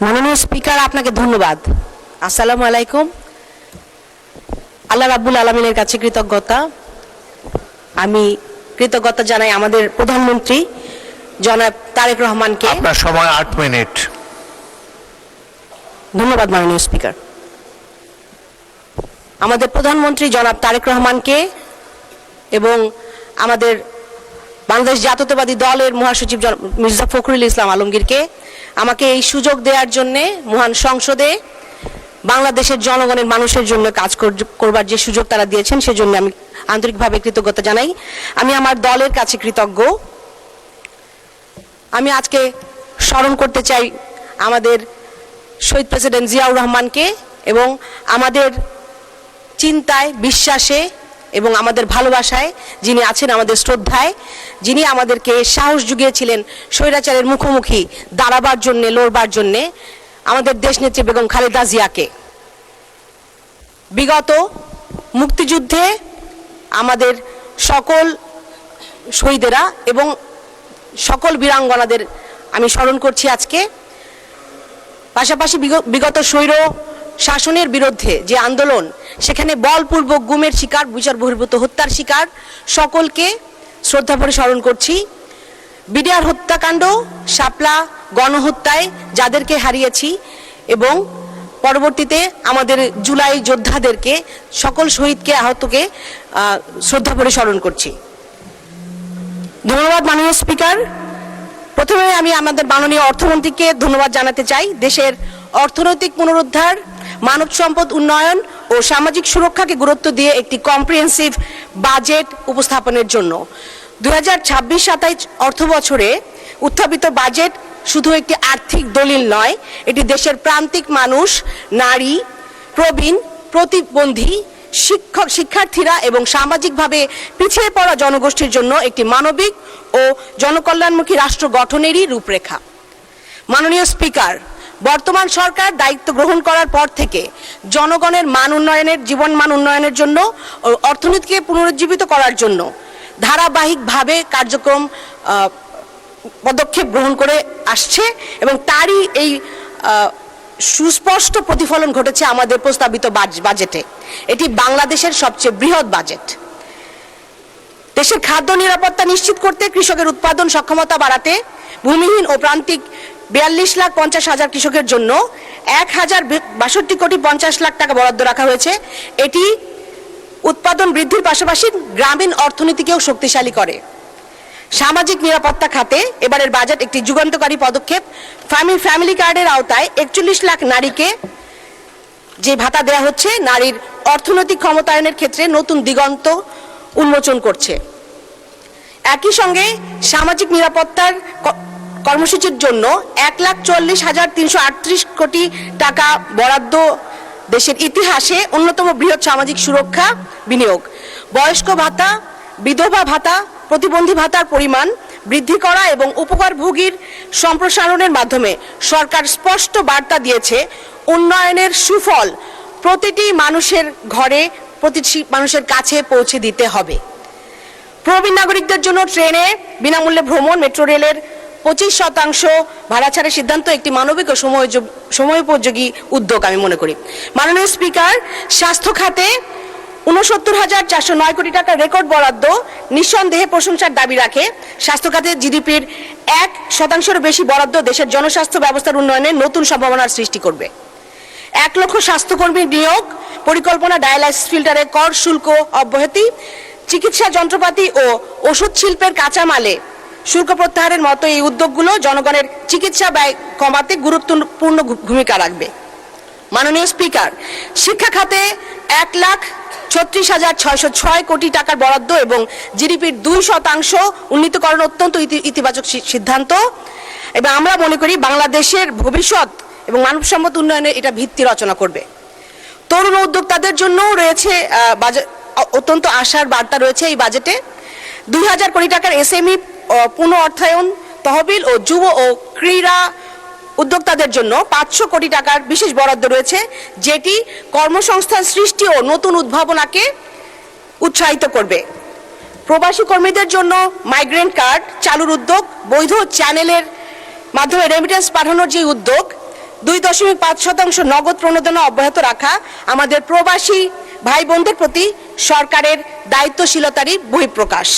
মাননীয় স্পিকার, আপনাকে ধন্যবাদ। আসসালামু আলাইকুম। আল্লাহ রাব্বুল আলামিনের কাছে কৃতজ্ঞতা। আমি কৃতজ্ঞতা জানাই আমাদের প্রধানমন্ত্রী জনাব তারেক রহমানকে। আপনার সময় 8 মিনিট। ধন্যবাদ মাননীয় স্পিকার। আমাদের প্রধানমন্ত্রী জনাব তারেক রহমানকে এবং আমাদের বাংলাদেশ জাতীয়তাবাদী দলের মহাসচিব মির্জা ফখরুল ইসলাম আলমগীরকে আমাকে এই সুযোগ দেওয়ার জন্য মহান সংসদে বাংলাদেশের জনগণের মানুষের জন্য কাজ করবার যে সুযোগ তারা দিয়েছেন সেজন্য আমি আন্তরিকভাবে কৃতজ্ঞতা জানাই। আমি আমার দলের কাছে কৃতজ্ঞ। আমি আজকে স্মরণ করতে চাই আমাদের শহীদ প্রেসিডেন্ট জিয়াউর রহমানকে এবং আমাদের চিন্তায়, বিশ্বাসে এবং আমাদের ভালোবাসায় যিনি আছেন, আমাদের শ্রদ্ধায়, যিনি আমাদেরকে সাহস জুগিয়েছিলেন স্বৈরাচারের মুখোমুখি দাঁড়াবার জন্যে, লড়বার জন্যে, আমাদের দেশনেত্রী বেগম খালেদা জিয়াকে। বিগত মুক্তিযুদ্ধে আমাদের সকল শহীদেরা এবং সকল বীরাঙ্গনাদের আমি স্মরণ করছি আজকে। পাশাপাশি বিগত স্বৈর শাসনের বিরুদ্ধে যে আন্দোলন, সেখানে বলপূর্বক গুমের শিকার, বিচার বহির্ভূত হত্যার শিকার সকলকে শ্রদ্ধাভরে স্মরণ করছি। বিডিআর হত্যাকাণ্ড, শাপলা গণহত্যায় যাদেরকে হারিয়েছি এবং পরবর্তীতে আমাদের জুলাই যোদ্ধাদেরকে, সকল শহীদকে, আহতকে শ্রদ্ধাভরে স্মরণ করছি। ধন্যবাদ মাননীয় স্পিকার। প্রথমে আমি আমাদের মাননীয় অর্থমন্ত্রীকে ধন্যবাদ জানাতে চাই দেশের অর্থনৈতিক পুনরুদ্ধার, মানব সম্পদ উন্নয়ন ও সামাজিক সুরক্ষাকে গুরুত্ব দিয়ে একটি কম্প্রিহেন্সিভ বাজেট উপস্থাপনের জন্য। 2026-27 অর্থ বছরে উত্থাপিত বাজেট শুধু একটি আর্থিক দলিল নয়, এটি দেশের প্রান্তিক মানুষ, নারী, প্রবীণ, প্রতিবন্ধী, শিক্ষার্থীরা এবং সামাজিকভাবে পিছিয়ে পড়া জনগোষ্ঠীর জন্য একটি মানবিক ও জনকল্যাণমুখী রাষ্ট্র গঠনেরই রূপরেখা। মাননীয় স্পিকার, বর্তমান সরকার দায়িত্ব গ্রহণ করার পর থেকে জনগণের মান উন্নয়নের, জীবন মান উন্নয়নের জন্য ও অর্থনীতিকে পুনরুজ্জীবিত করার জন্য ধারাবাহিকভাবে কার্যক্রম পদক্ষেপ গ্রহণ করে আসছে এবং তারই এই সুস্পষ্ট প্রতিফলন ঘটেছে আমাদের প্রস্তাবিত বাজেটে। এটি বাংলাদেশের সবচেয়ে বৃহৎ বাজেট। দেশের খাদ্য নিরাপত্তা নিশ্চিত করতে, কৃষকের উৎপাদন সক্ষমতা বাড়াতে ভূমিহীন ও প্রান্তিক 42,50,000 কৃষকের জন্য 1,062,50,00,000 টাকা বরাদ্দ রাখা হয়েছে। এটি উৎপাদন বৃদ্ধির পাশাপাশি গ্রামীণ অর্থনীতিকেও শক্তিশালী করে। সামাজিক নিরাপত্তা খাতে এবারের বাজেট একটি যুগান্তকারী পদক্ষেপ। ফ্যামিলি কার্ডের আওতায় 41 লাখ নারীকে যে ভাতা দেওয়া হচ্ছে, নারীর অর্থনৈতিক ক্ষমতায়নের ক্ষেত্রে নতুন দিগন্ত উন্মোচন করছে। একই সঙ্গে সামাজিক নিরাপত্তার কর্মসূচির জন্য 1,40,338 কোটি টাকা বরাদ্দ দেশের ইতিহাসে অন্যতম বৃহৎ সামাজিক সুরক্ষা বিনিয়োগ। বয়স্ক ভাতা, বিধবা ভাতা, প্রতিবন্ধী ভাতার পরিমাণ বৃদ্ধি করা এবং উপকারভোগীর সম্প্রসারণের মাধ্যমে সরকার স্পষ্ট বার্তা দিয়েছে উন্নয়নের সুফল প্রতিটি মানুষের ঘরে, প্রতিটি মানুষের কাছে পৌঁছে দিতে হবে। প্রবীণ নাগরিকদের জন্য ট্রেনে বিনামূল্যে ভ্রমণ, মেট্রো রেলের 25% ভাড়া ছাড়ের সিদ্ধান্ত একটি মানবিক ও সময়োপযোগী উদ্যোগ আমি মনে করি। মাননীয় স্পিকার, স্বাস্থ্য খাতে 69,409 কোটি টাকার রেকর্ড বরাদ্দ নিঃসন্দেহে প্রশংসার দাবি রাখে। স্বাস্থ্য খাতে জিডিপির 1% বেশি বরাদ্দ দেশের জনস্বাস্থ্য ব্যবস্থার উন্নয়নে নতুন সম্ভাবনার সৃষ্টি করবে। 1 লক্ষ স্বাস্থ্যকর্মী নিয়োগ পরিকল্পনা, ডায়ালাইসিস ফিল্টারে কর শুল্ক অব্যাহতি, চিকিৎসা যন্ত্রপাতি ও ওষুধ শিল্পের কাঁচামালে শুল্ক প্রত্যাহারের মতো এই উদ্যোগগুলো জনগণের চিকিৎসা ব্যয় কমাতে গুরুত্বপূর্ণ ভূমিকা রাখবে। মাননীয় স্পিকার, শিক্ষা খাতে 1,36,606 কোটি টাকার বরাদ্দ এবং জিডিপির 2% উন্নীতকরণ অত্যন্ত ইতিবাচক সিদ্ধান্ত এবং আমরা মনে করি বাংলাদেশের ভবিষ্যৎ এবং মানব সম্পদ উন্নয়নে এটা ভিত্তি রচনা করবে। তরুণ উদ্যোক্তাদের জন্য রয়েছে অত্যন্ত আশার বার্তা রয়েছে এই বাজেটে। 2,000 কোটি টাকার এসএমই পুনঃ অর্থায়ন তহবিল ও যুব ও ক্রীড়া উদ্যোক্তাদের জন্য 500 কোটি টাকার বিশেষ বরাদ্দ রয়েছে, যেটি কর্মসংস্থান সৃষ্টি ও নতুন উদ্ভাবনাকে উৎসাহিত করবে। প্রবাসী কর্মীদের জন্য মাইগ্রেন্ট কার্ড চালুর উদ্যোগ, বৈধ চ্যানেলের মাধ্যমে রেমিটেন্স পাঠানোর যে উদ্যোগ, 2.5% নগদ প্রণোদনা অব্যাহত রাখা আমাদের প্রবাসী ভাই বোনদের প্রতি সরকারের দায়িত্বশীলতারই বহিঃপ্রকাশ।